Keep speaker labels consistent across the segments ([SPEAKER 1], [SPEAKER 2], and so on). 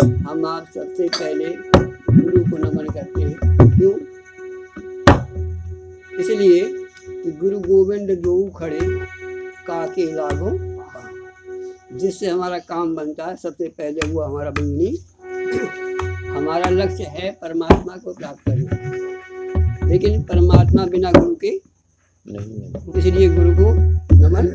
[SPEAKER 1] हम आप सबसे पहले गुरु को नमन करते हैं। क्यों? इसलिए कि गुरु गोविंद जो खड़े काके लागो, जिससे हमारा काम बनता है सबसे पहले वो हमारा बंदी। हमारा लक्ष्य है परमात्मा को प्राप्त करना, लेकिन परमात्मा बिना गुरु के नहीं। इसलिए गुरु को नमन।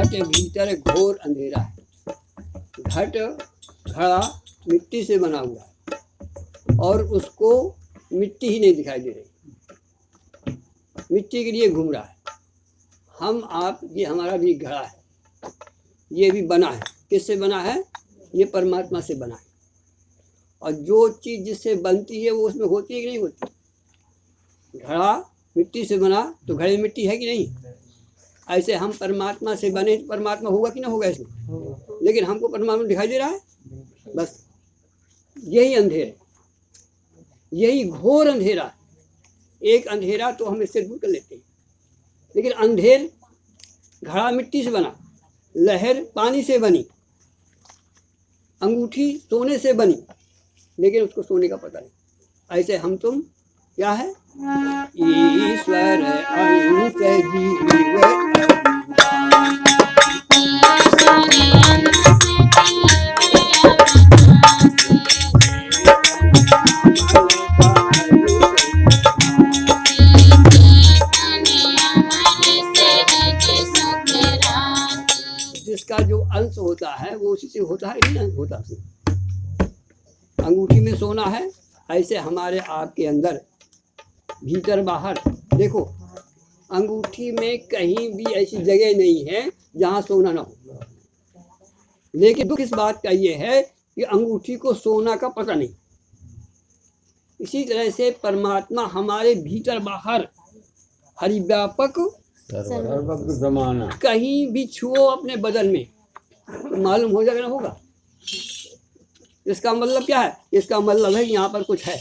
[SPEAKER 1] गुरुदेव भीतर घोर अंधेरा है। घट घड़ा मिट्टी से बना हुआ है और उसको मिट्टी ही नहीं दिखाई दे रही, मिट्टी के लिए घूम रहा है। हम आप ये हमारा भी घड़ा है, ये भी बना है। किससे बना है? ये परमात्मा से बना है। और जो चीज़ जिससे बनती है वो उसमें होती है कि नहीं होती? घड़ा मिट्टी से बना तो घड़े में मिट्टी है कि नहीं? ऐसे हम परमात्मा से बने, परमात्मा होगा कि ना होगा इसमें? लेकिन हमको परमात्मा दिखाई दे रहा है। बस यही अंधेरा, यही घोर अंधेरा। एक अंधेरा तो हम इससे दूर कर लेते हैं, लेकिन अंधेर घड़ा मिट्टी से बना, लहर पानी से बनी, अंगूठी सोने से बनी, लेकिन उसको सोने का पता नहीं। ऐसे हम तुम क्या है? ईश्वर अंश जीव जिसका जो अंश होता है वो उसी से होता है, नहीं होता से। अंगूठी में सोना है, ऐसे हमारे आपके अंदर भीतर बाहर देखो, अंगूठी में कहीं भी ऐसी जगह नहीं है जहाँ सोना ना हो। लेकिन दुख इस बात का ये है कि अंगूठी को सोना का पता नहीं। इसी तरह से परमात्मा हमारे भीतर बाहर हरिव्यापक जमाना, कहीं भी छुओ अपने बदन में तो मालूम हो जाएगा ना होगा। इसका मतलब क्या है? इसका मतलब है यहाँ पर कुछ है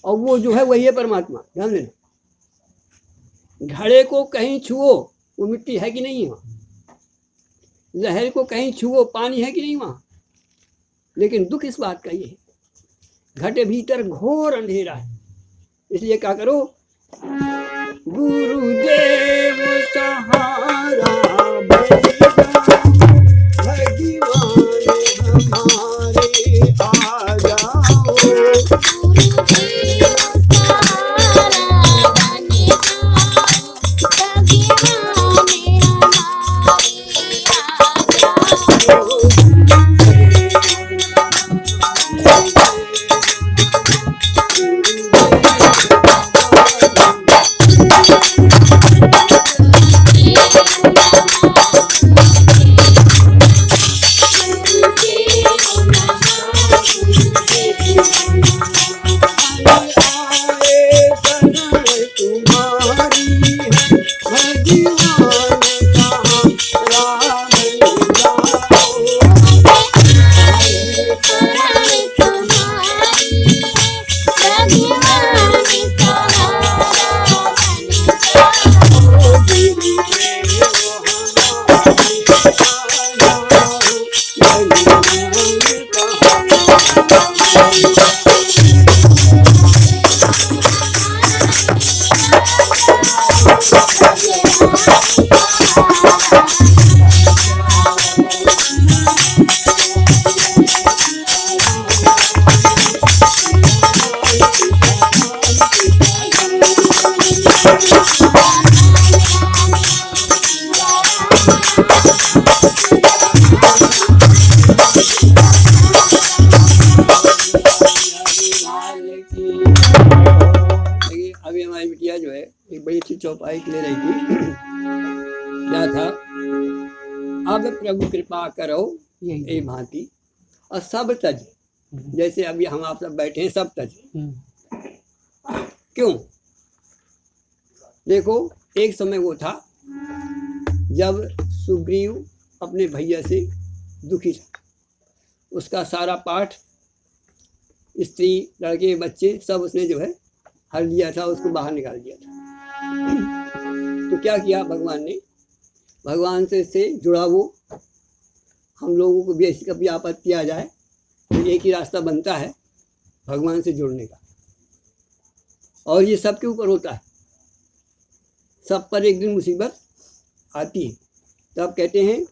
[SPEAKER 1] और वो जो है वही है परमात्मा। ध्यान देना, घड़े को कहीं छुओ वो मिट्टी है कि नहीं है वहाँ, लहर को कहीं छुओ पानी है कि नहीं वहाँ। लेकिन दुख इस बात का ये है, घटे भीतर घोर अंधेरा है। इसलिए क्या करो? गुरुदेव सहारा अभी हमारी बिटिया जो है एक बड़ी अच्छी चौपाई ले रही थी। क्या था, अब प्रभु कृपा करो ए भांति और सब तज, जैसे अभी हम आप सब बैठे हैं सब तज। क्यों? देखो एक समय वो था जब सुग्रीव अपने भैया से दुखी था, उसका सारा पाठ, स्त्री, लड़के, बच्चे सब उसने जो है हर दिया था, उसको बाहर निकाल दिया था। तो क्या किया भगवान ने, भगवान से जुड़ा वो, हम लोगों को भी ऐसी कभी आपत्ति आ जाए तो एक ही रास्ता बनता है भगवान से जुड़ने का, और ये सबके ऊपर होता है, सब पर एक दिन मुसीबत आती है। तब कहते हैं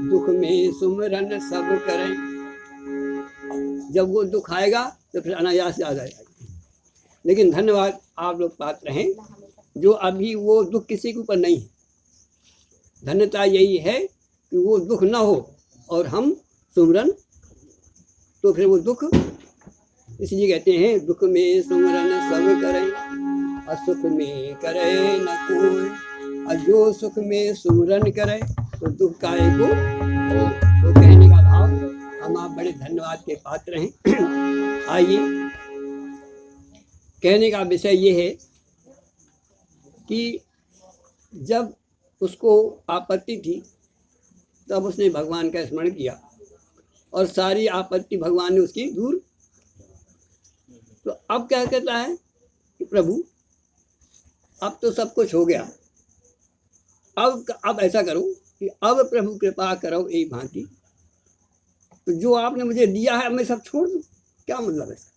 [SPEAKER 1] दुख में सुमरन सब करें, जब वो दुख आएगा तो फिर अनायास याद आएगा। लेकिन धन्यवाद आप लोग पात्र हैं जो अभी वो दुख किसी के ऊपर नहीं है। धन्यता यही है कि वो दुख ना हो और हम सुमरन, तो फिर वो दुख, इसलिए कहते हैं दुख में सुमरन सब करें और सुख में करे न कोई, और जो सुख में सुमरन करे तो दुख का को। तो कहने का भाव, हम आप बड़े धन्यवाद के पात्र हैं। आइए, कहने का विषय ये है कि जब उसको आपत्ति थी तब उसने भगवान का स्मरण किया और सारी आपत्ति भगवान ने उसकी दूर। तो अब क्या कहता है कि प्रभु अब तो सब कुछ हो गया, अब ऐसा करो कि अब प्रभु कृपा करो एक भांति, तो जो आपने मुझे दिया है मैं सब छोड़ दूं, क्या मतलब है इसका?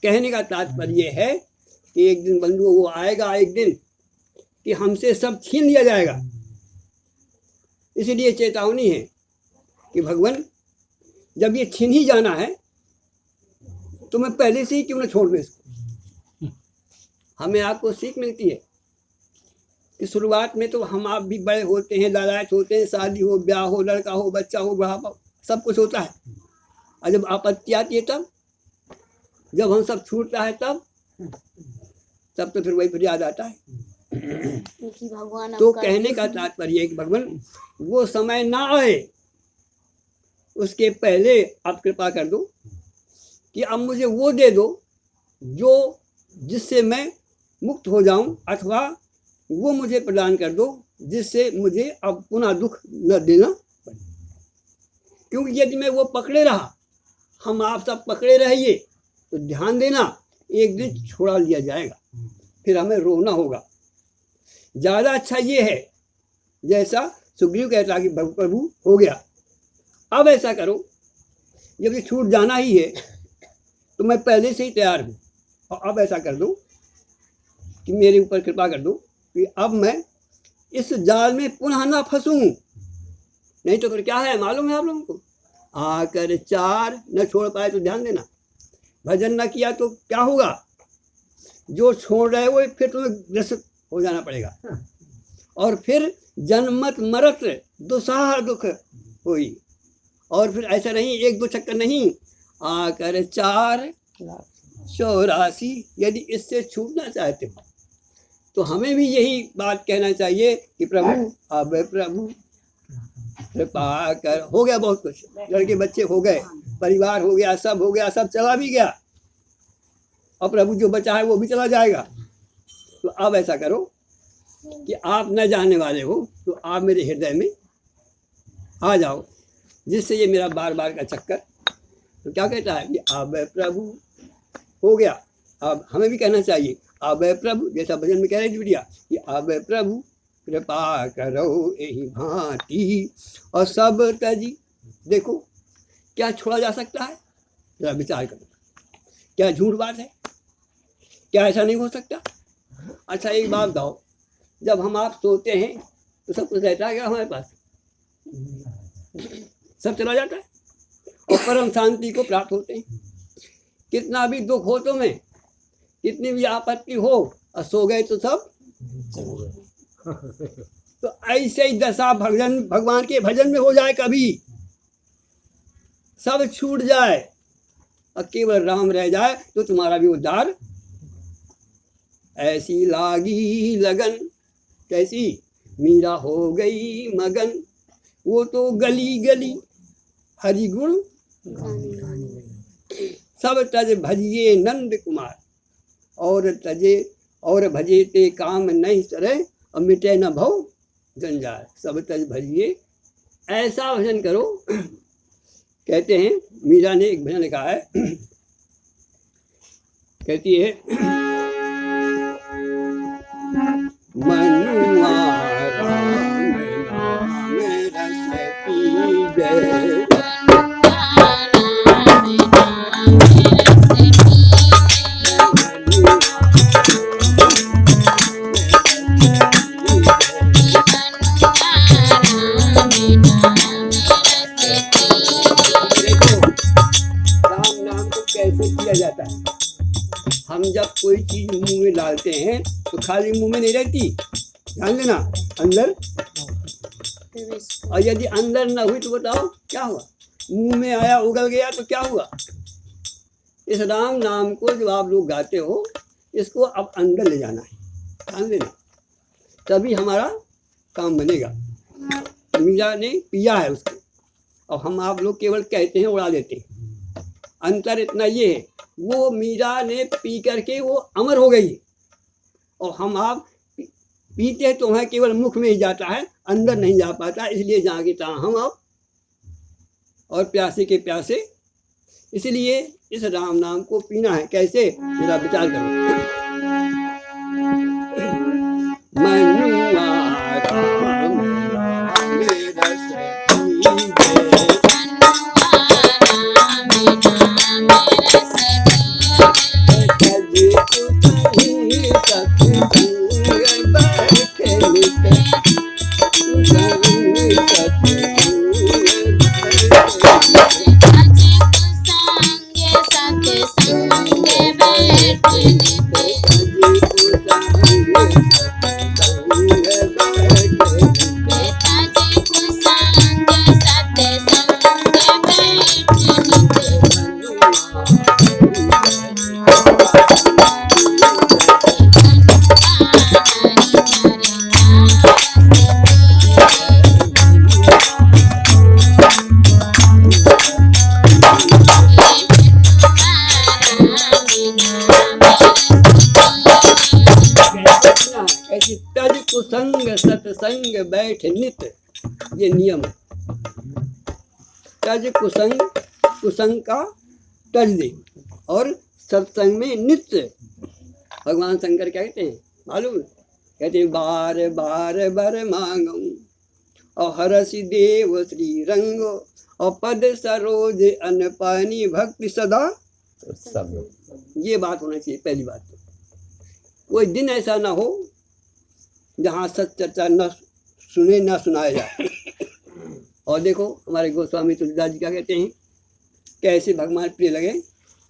[SPEAKER 1] कहने का तात्पर्य है कि एक दिन बंधु वो आएगा, एक दिन कि हमसे सब छीन लिया जाएगा। इसलिए चेतावनी है कि भगवान जब ये छीन ही जाना है तो मैं पहले से ही क्यों न छोड़ दूं इसको। हमें आपको सीख मिलती है कि शुरुआत में तो हम आप भी बड़े होते हैं, लालायत होते हैं, शादी हो, ब्याह हो, लड़का हो, बच्चा हो, बुढ़ापा, सब कुछ होता है। और जब आपत्ति आती है तब, जब हम सब छूटता है तब तो फिर वही फिर याद आता है।
[SPEAKER 2] भगवान
[SPEAKER 1] तो कहने का तात्पर्य है कि भगवान वो समय ना आए उसके पहले आप कृपा कर दो कि अब मुझे वो दे दो जो जिससे मैं मुक्त हो जाऊं, अथवा वो मुझे प्रदान कर दो जिससे मुझे अब पुनः दुख न देना पड़े। क्योंकि यदि मैं वो पकड़े रहा, हम आप सब पकड़े रहिए, तो ध्यान देना एक दिन छोड़ा लिया जाएगा, फिर हमें रोना होगा। ज़्यादा अच्छा ये है जैसा सुग्रीव कहता कि प्रभु हो गया, अब ऐसा करो, जब ये छूट जाना ही है तो मैं पहले से ही तैयार हूँ, और अब ऐसा कर दो कि मेरे ऊपर कृपा कर दो कि अब मैं इस जाल में पुनः ना फंसूं। नहीं तो फिर क्या है मालूम है आप लोगों को, आकर चार न छोड़ पाए तो ध्यान देना, भजन न किया तो क्या होगा, जो छोड़ रहे वो फिर तुम्हें ग्रसित हो जाना पड़ेगा, और फिर जन्मत मरत दुसाह दुख हुई। और फिर ऐसा नहीं, एक दो चक्कर नहीं, आकर 484। यदि इससे छूटना चाहते हो तो हमें भी यही बात कहना चाहिए कि प्रभु अब प्रभु कृपा कर। हो गया बहुत कुछ, लड़के बच्चे हो गए, परिवार हो गया, सब हो गया, सब चला भी गया, और प्रभु जो बचा है वो भी चला जाएगा। तो अब ऐसा करो कि आप न जाने वाले हो तो आप मेरे हृदय में आ जाओ, जिससे ये मेरा बार बार का चक्कर। तो क्या कहता है कि अब प्रभु हो गया। अब हमें भी कहना चाहिए अब प्रभु, जैसा भजन में कह रही थी बिटिया कि अब प्रभु कृपा करो यही भांति और सब तजी। देखो क्या छोड़ा जा सकता है, जरा विचार करो, क्या झूठ बात है, क्या ऐसा नहीं हो सकता? अच्छा एक बात बताओ, जब हम आप सोते हैं तो सब कुछ रहता है क्या हमारे पास? सब चला जाता है और परम शांति को प्राप्त होते हैं। कितना भी दुख हो तुम्हें, कितनी भी आपत्ति हो, और सो गए तो सब। तो ऐसे ही दशा भगवान के भजन में हो जाए, कभी सब छूट जाए और केवल राम रह जाए तो तुम्हारा भी उद्धार। ऐसी लागी लगन, कैसी? मीरा हो गई मगन, वो तो गली गली हरि गुण सब तज भजिए नंद कुमार, और तजे और भजे ते काम नहीं सरे, और मिटे न भव जंजाल। सब तज भजिए, ऐसा भजन करो। कहते हैं, मीरा ने एक भजन लिखा है, कहती है मनुआ राम नाम रस पीजे, किया जाता है। हम जब कोई चीज मुंह में डालते हैं तो खाली मुंह में नहीं रहती, ध्यान देना, अंदर। और यदि अंदर न हुई तो बताओ क्या हुआ? मुंह में आया, उगल गया तो क्या हुआ? इस राम नाम को जब आप लोग गाते हो, इसको अब अंदर ले जाना है, ध्यान देना, तभी हमारा काम बनेगा। मीरा ने पिया है उसको, और हम आप लोग केवल कहते हैं, उड़ा देते हैं। अंतर इतना ये है, वो मीरा ने पी करके वो अमर हो गई, और हम आप पीते तो हैं, केवल मुख में ही जाता है, अंदर नहीं जा पाता, इसलिए जहाँ की तहाँ हम आप, और प्यासे के प्यासे। इसलिए इस राम नाम को पीना है। कैसे? मेरा विचार करो। मनुआ राम नाम रस पीजे, तज कुसंग सत्संग बैठ नित, ये नियम है। तज कुसंग, कुसंग का तज दे, और सत्संग में नित्य। भगवान शंकर क्या कहते हैं मालूम? कहते हैं बार बार बर मांगूं, और हरसि देव श्री रंगो, और पद सरोज अनपानी भक्ति सदा सब। ये बात होना चाहिए पहली बात। तो कोई दिन ऐसा ना हो जहाँ सच चर्चा न सुने न सुनाया जाए। और देखो हमारे गोस्वामी तुलसीदास जी क्या कहते हैं, कैसे भगवान प्रिय लगे।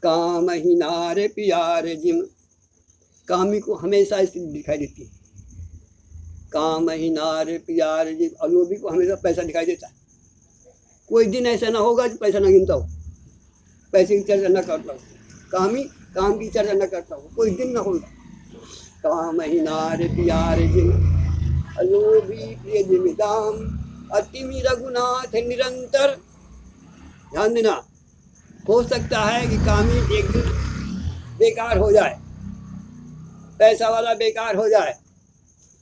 [SPEAKER 1] काम ही नारे प्यारे जिम, कामी को हमेशा स्थिति दिखाई देती है। काम ही नारे प्यारे जिम, अलोभी को हमेशा पैसा दिखाई देता है। कोई दिन ऐसा ना होगा कि पैसा ना गिनता हो, पैसे की चर्चा न करता हो, कामी काम की चर्चा न करता हो, कोई दिन ना होगा। काम ही नारे प्यारे जिम, अलोभी प्रिय जिमिदाम, अतिमि रघुनाथ निरंतर। ध्यान देना, हो सकता है कि कामी एक दिन बेकार हो जाए, पैसा वाला बेकार हो जाए,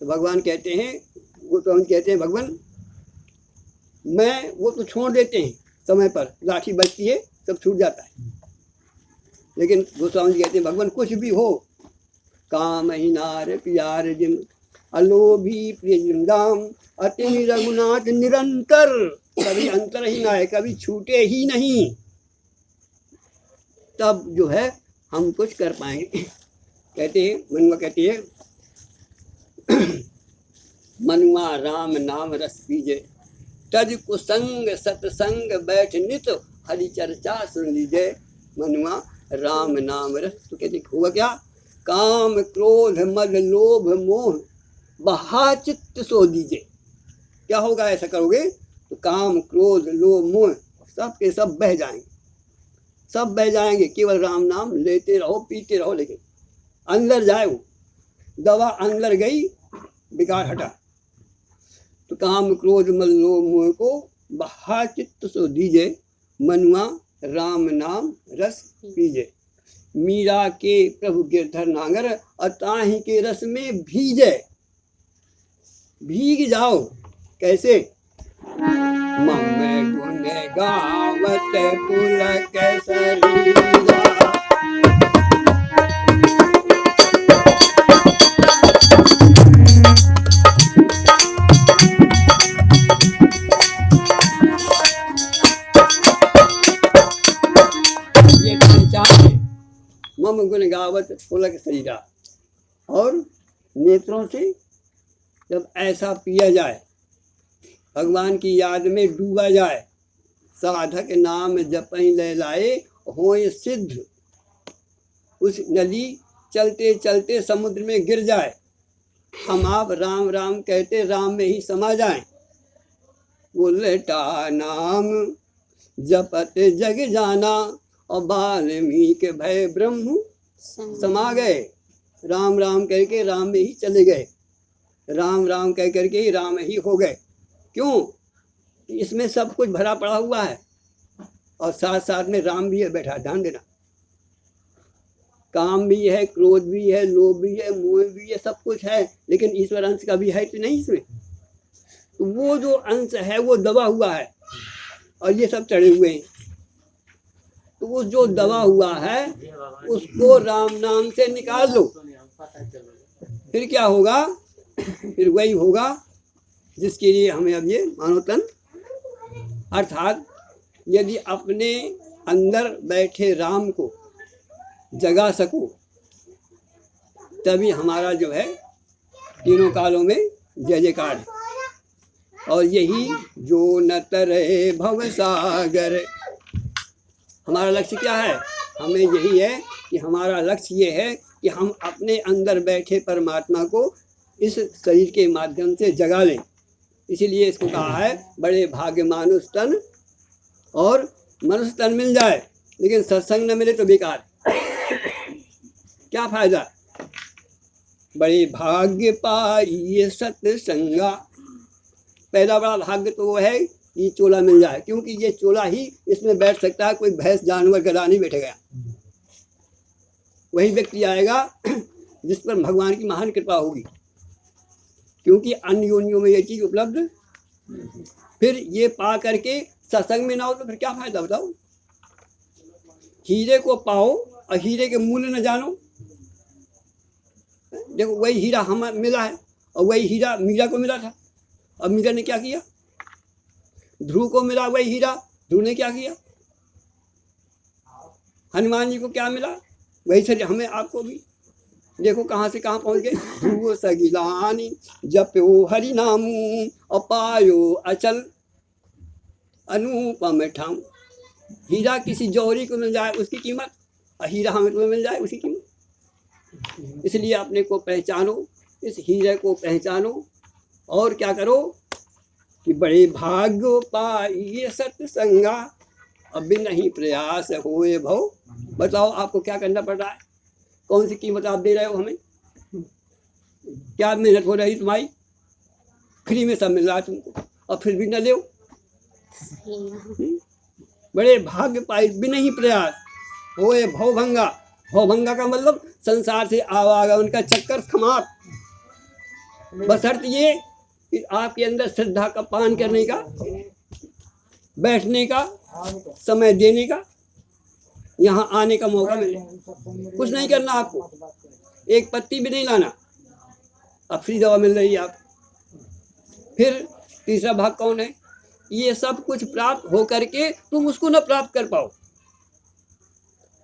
[SPEAKER 1] तो भगवान कहते हैं, गोस्वामी कहते हैं, भगवान मैं वो तो छोड़ देते हैं समय पर, लाठी बचती है सब छूट जाता है। लेकिन गोस्वामी जी कहते हैं भगवान कुछ भी हो, काम ही नार प्यार जिम, अलोभी प्रियम अति रघुनाथ निरंतर, कभी अंतर ही ना है, कभी छूटे ही नहीं, तब जो है हम कुछ कर पाएंगे। कहते हैं मनुआ, कहती है मनुआ राम नाम रस पीजे, तज कुसंग सतसंग बैठ नित, हरि चर्चा सुन लीजिए। मनुआ राम नाम रस, तो कहते होगा क्या, काम क्रोध मद लोभ मोह बहा चित्त सो दीजिए। क्या होगा ऐसा करोगे तो काम क्रोध लोभ मोह सब के सब बह जाएंगे, सब बह जाएंगे। केवल राम नाम लेते रहो पीते रहो, लेकिन अंदर जाए वो दवा, अंदर गई बिगाड़ हटा। तो काम क्रोध मद लोभ मोह को बहा चित्त सो दीजिए, मनुआ राम नाम रस पीजे। मीरा के प्रभु गिरधर नांगर, अताही के रस में भीजे, भीग जाओ। कैसे, मम गुण गावत पुलक शरीरा, ये पहचान है, मम गुण गावत पुलक शरीरा। और नेत्रों से जब ऐसा पिया जाए, भगवान की याद में डूबा जाए, साधक नाम जपहि ले लाए होय सिद्ध। उस नदी चलते चलते समुद्र में गिर जाए, हम आप राम राम कहते राम में ही समा जाएं। उल्टा नाम जपत जग जाना, और वाल्मीकि भय ब्रह्म समा गए। राम राम कह के राम में ही चले गए, राम राम कह करके ही राम ही हो गए। क्यों, इसमें सब कुछ भरा पड़ा हुआ है, और साथ साथ में राम भी है बैठा। ध्यान देना, काम भी है, क्रोध भी है, लोभ भी है, मोह भी है, सब कुछ है, लेकिन ईश्वर अंश का भी है तो नहीं इसमें। तो वो जो अंश है वो दबा हुआ है, और ये सब चढ़े हुए हैं। तो वो जो दबा हुआ है उसको राम नाम से निकाल लो, फिर क्या होगा, फिर वही होगा जिसके लिए हमें अब ये मानव तन। अर्थात यदि अपने अंदर बैठे राम को जगा सको, तभी हमारा जो है तीनों कालों में जय जयकार है। और यही जो न तरे भव सागर, हमारा लक्ष्य क्या है, हमें यही है कि हमारा लक्ष्य ये है कि हम अपने अंदर बैठे परमात्मा को इस शरीर के माध्यम से जगा लें। इसीलिए इसको कहा है बड़े भाग्य मानुष तन, और मनुष्य तन मिल जाए लेकिन सत्संग न मिले तो बेकार, क्या फायदा। बड़े भाग्य पाइए सत्संगा, पहला बड़ा भाग्य तो वो है ये चोला मिल जाए, क्योंकि ये चोला ही इसमें बैठ सकता है, कोई भैंस जानवर गधा नहीं बैठेगा। वही व्यक्ति आएगा जिस पर भगवान की महान कृपा होगी, क्योंकि अन्य योनियों में ये चीज उपलब्ध। फिर ये पा करके सत्संग में ना हो तो फिर क्या फायदा बताओ। हीरे को पाओ और हीरे के मूल्य न जानो। देखो वही हीरा हमें मिला है, और वही हीरा मीरा को मिला था, और मीरा ने क्या किया। ध्रुव को मिला वही हीरा, ध्रुव ने क्या किया। हनुमान जी को क्या मिला, वही से हमें आपको भी। देखो कहाँ से कहाँ पहुँच गए। ध्रुव सगिलानी जपो हरि नामू, अपायो अचल अनुपम ठाम। हीरा किसी जौहरी को मिल जाए उसकी कीमत, और हीरा हमें तुम्हें मिल जाए उसकी कीमत। इसलिए अपने को पहचानो, इस हीरे को पहचानो, और क्या करो कि बड़े भाग्य पाइए सत्संगा, अब भी नहीं प्रयास होए भव। बताओ आपको क्या करना पड़ रहा है, कौन सी कीमत आप दे रहे हो हमें, क्या मेहनत हो रही तुम्हारी। फ्री में सब मिल रहा है तुमको, और फिर भी न ले। बड़े भाग्य पाई बिना ही प्रयास होए भवभंगा। भवभंगा का मतलब संसार से आवागमन का चक्कर समाप्त, बशर्ते ये कि आपके अंदर श्रद्धा का पान करने का, बैठने का, समय देने का, यहाँ आने का मौका मिले। कुछ नहीं करना आपको, एक पत्ती भी नहीं लाना, अब फ्री दवा मिल रही है आप। फिर तीसरा भाग कौन है? ये सब कुछ प्राप्त हो करके तुम उसको न प्राप्त कर पाओ।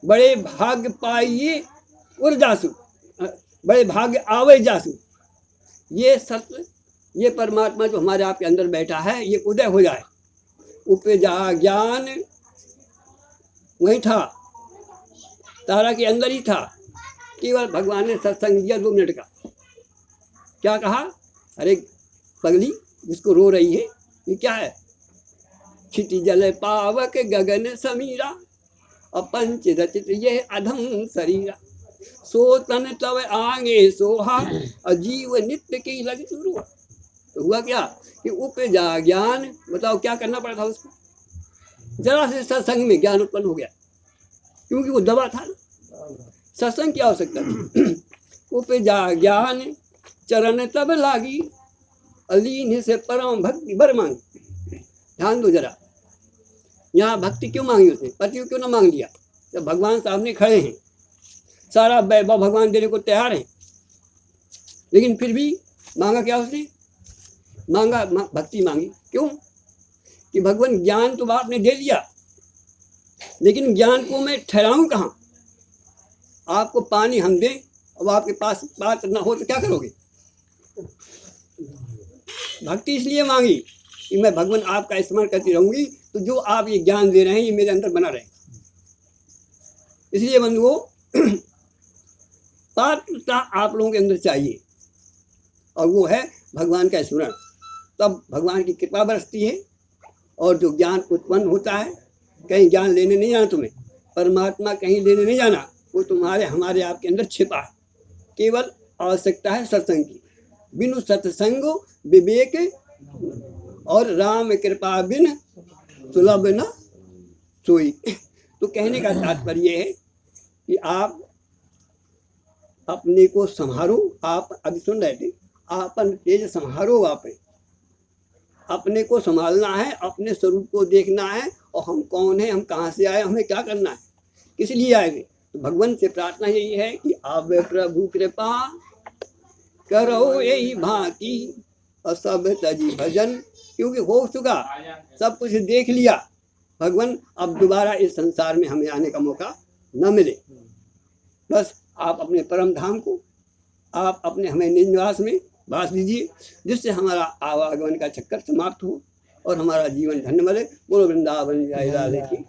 [SPEAKER 1] बड़े भाग्य पाइए उर जासु, बड़े भाग्य आवे जासु। ये सत्य, ये परमात्मा जो हमारे आपके अंदर बैठा है, ये उदय हो जाए। उपजा ज्ञान वही था, तारा के अंदर ही था। केवल भगवान ने सत्संग दिया 2 मिनट का। क्या कहा? अरे पगली जिसको रो रही है, ये क्या है? क्षिति जल पावक गगन समीरा, अपंच रचित ये अधम शरीरा। सो तन तव आगे सोहा, अजीव नित्य की लग शुरू। तो हुआ क्या कि उपजा ज्ञान, बताओ क्या करना पड़ा था उसको? जरा से सत्संग में ज्ञान उत्पन्न हो गया, क्योंकि वो दवा था ना। सत्संग की आवश्यकता थी। उपजा ज्ञान चरण तब लागी, अलीन से परम भक्ति बर मांगी। ध्यान दो जरा, यहाँ भक्ति क्यों मांगी उसने? पति क्यों ना मांग लिया? जब भगवान सामने खड़े हैं, सारा वैभव भगवान देने को तैयार है, लेकिन फिर भी मांगा क्या उसने? मांगा भक्ति मांगी। क्यों? कि भगवान ज्ञान तो आपने दे दिया, लेकिन ज्ञान को मैं ठहराऊं कहाँ? आपको पानी हम दें, अब आपके पास बात ना हो तो क्या करोगे? भक्ति इसलिए मांगी कि मैं भगवान आपका स्मरण करती रहूंगी, तो जो आप ये ज्ञान दे रहे हैं ये मेरे अंदर बना रहे। इसलिए बंधुओं, पात्रता आप लोगों के अंदर चाहिए, और वो है भगवान का स्मरण। तब भगवान की कृपा बरसती है, और जो ज्ञान उत्पन्न होता है, कहीं ज्ञान लेने नहीं जाना तुम्हें, परमात्मा कहीं लेने नहीं जाना, वो तुम्हारे हमारे आपके अंदर छिपा है। केवल आवश्यकता है सत्संग की। बिनु सत्संग विवेक और राम कृपा बिन सुलभ न सोई। तो कहने का तात्पर्य है कि आप अपने को संभारो। आप अभी सुन रहे थे, आपन तेज संभारो। आप अपने को संभालना है, अपने स्वरूप को देखना है, और हम कौन है, हम कहाँ से आए, हमें क्या करना है, किस लिए आए। तो भगवान से प्रार्थना यही है कि आप प्रभु कृपा करो यही भांति, और सब तजी भजन। क्योंकि हो चुका, सब कुछ देख लिया भगवान, अब दोबारा इस संसार में हमें आने का मौका न मिले। बस आप अपने परम धाम को, आप अपने हमें निवास में वास दीजिए, जिससे हमारा आवागमन का चक्कर समाप्त हो और हमारा जीवन धन्य बने। बोलो वृंदावन जय राधे की।